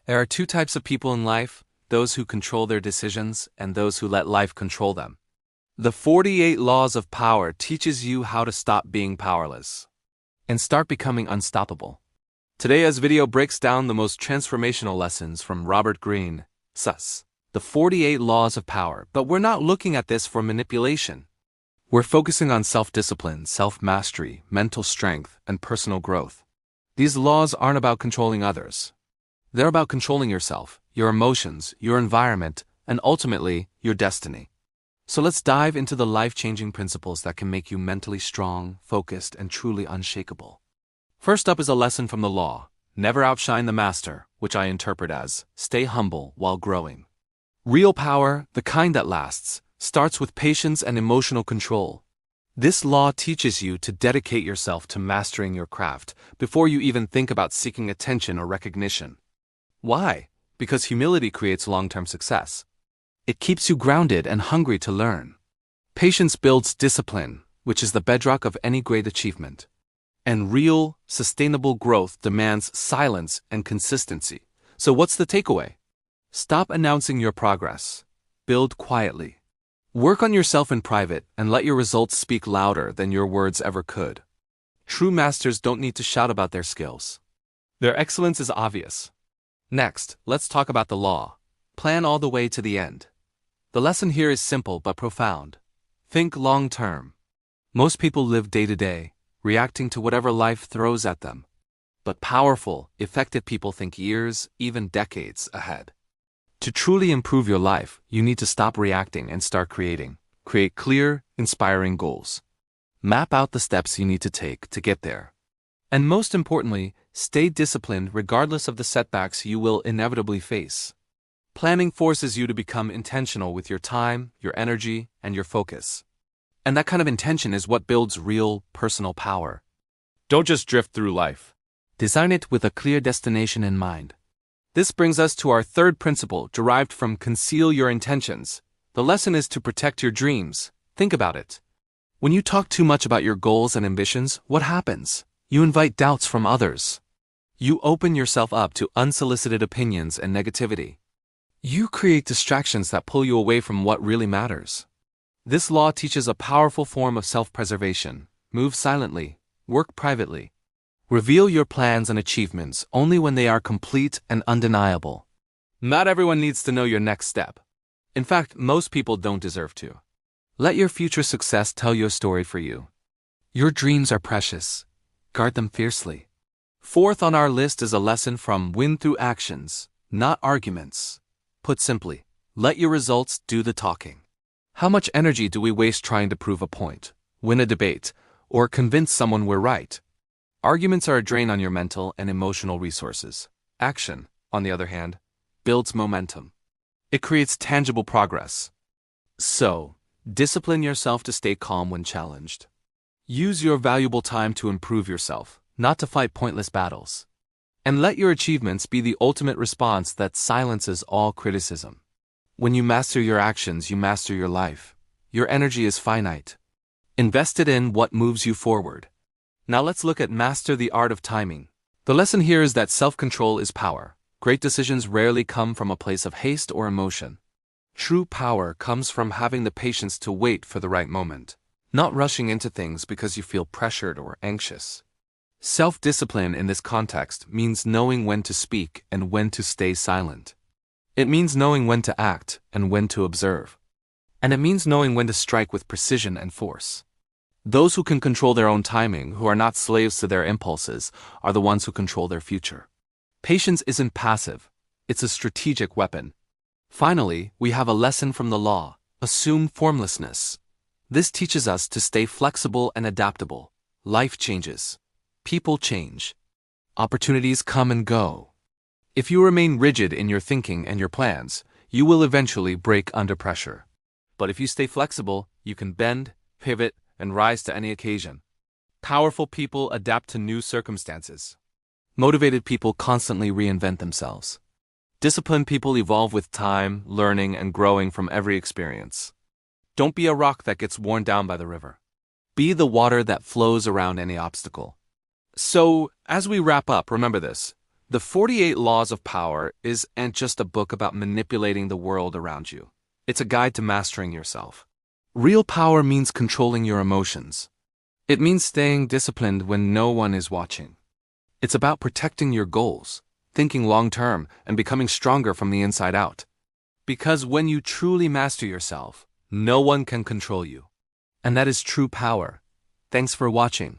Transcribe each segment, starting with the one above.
There are two types of people in life, those who control their decisions and those who let life control them. The 48 Laws of Power teaches you how to stop being powerless and start becoming unstoppable. Today's video breaks down the most transformational lessons from Robert Greene, sus. The 48 Laws of Power, but we're not looking at this for manipulation. We're focusing on self-discipline, self-mastery, mental strength, and personal growth. These laws aren't about controlling others. They're about controlling yourself, your emotions, your environment, and ultimately, your destiny. So let's dive into the life-changing principles that can make you mentally strong, focused, and truly unshakable. First up is a lesson from the law: never outshine the master, which I interpret as, stay humble while growing. Real power, the kind that lasts, starts with patience and emotional control. This law teaches you to dedicate yourself to mastering your craft before you even think about seeking attention or recognition. Why? Because humility creates long-term success. It keeps you grounded and hungry to learn. Patience builds discipline, which is the bedrock of any great achievement. And real, sustainable growth demands silence and consistency. So what's the takeaway? Stop announcing your progress. Build quietly. Work on yourself in private and let your results speak louder than your words ever could. True masters don't need to shout about their skills. Their excellence is obvious. Next, let's talk about the law. Plan all the way to the end. The lesson here is simple but profound. Think long-term. Most people live day to day, reacting to whatever life throws at them. But powerful, effective people think years, even decades ahead. To truly improve your life, you need to stop reacting and start creating. Create clear, inspiring goals. Map out the steps you need to take to get there. And most importantly, stay disciplined regardless of the setbacks you will inevitably face. Planning forces you to become intentional with your time, your energy, and your focus. And that kind of intention is what builds real, personal power. Don't just drift through life. Design it with a clear destination in mind. This brings us to our third principle, derived from conceal your intentions. The lesson is to protect your dreams. Think about it. When you talk too much about your goals and ambitions, what happens? You invite doubts from others. You open yourself up to unsolicited opinions and negativity. You create distractions that pull you away from what really matters. This law teaches a powerful form of self-preservation. Move silently, work privately. Reveal your plans and achievements only when they are complete and undeniable. Not everyone needs to know your next step. In fact, most people don't deserve to. Let your future success tell your story for you. Your dreams are precious. Guard them fiercely. Fourth on our list is a lesson from win through actions, not arguments. Put simply, let your results do the talking. How much energy do we waste trying to prove a point, win a debate, or convince someone we're right? Arguments are a drain on your mental and emotional resources. Action, on the other hand, builds momentum. It creates tangible progress. So, discipline yourself to stay calm when challenged. Use your valuable time to improve yourself, not to fight pointless battles. And let your achievements be the ultimate response that silences all criticism. When you master your actions, you master your life. Your energy is finite. Invest it in what moves you forward. Now let's look at master the art of timing. The lesson here is that self-control is power. Great decisions rarely come from a place of haste or emotion. True power comes from having the patience to wait for the right moment, not rushing into things because you feel pressured or anxious. Self-discipline in this context means knowing when to speak and when to stay silent. It means knowing when to act and when to observe. And it means knowing when to strike with precision and force. Those who can control their own timing, who are not slaves to their impulses, are the ones who control their future. Patience isn't passive. It's a strategic weapon. Finally, we have a lesson from the law: assume formlessness. This teaches us to stay flexible and adaptable. Life changes. People change. Opportunities come and go. If you remain rigid in your thinking and your plans, you will eventually break under pressure. But if you stay flexible, you can bend, pivot, and rise to any occasion. Powerful people adapt to new circumstances. Motivated people constantly reinvent themselves. Disciplined people evolve with time, learning, and growing from every experience. Don't be a rock that gets worn down by the river. Be the water that flows around any obstacle. So, as we wrap up, remember this. The 48 Laws of Power isn't just a book about manipulating the world around you. It's a guide to mastering yourself. Real power means controlling your emotions. It means staying disciplined when no one is watching. It's about protecting your goals, thinking long-term, and becoming stronger from the inside out. Because when you truly master yourself, no one can control you. And that is true power. Thanks for watching.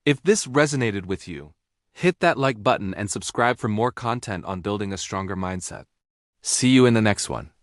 If this resonated with you, hit that like button and subscribe for more content on building a stronger mindset. See you in the next one.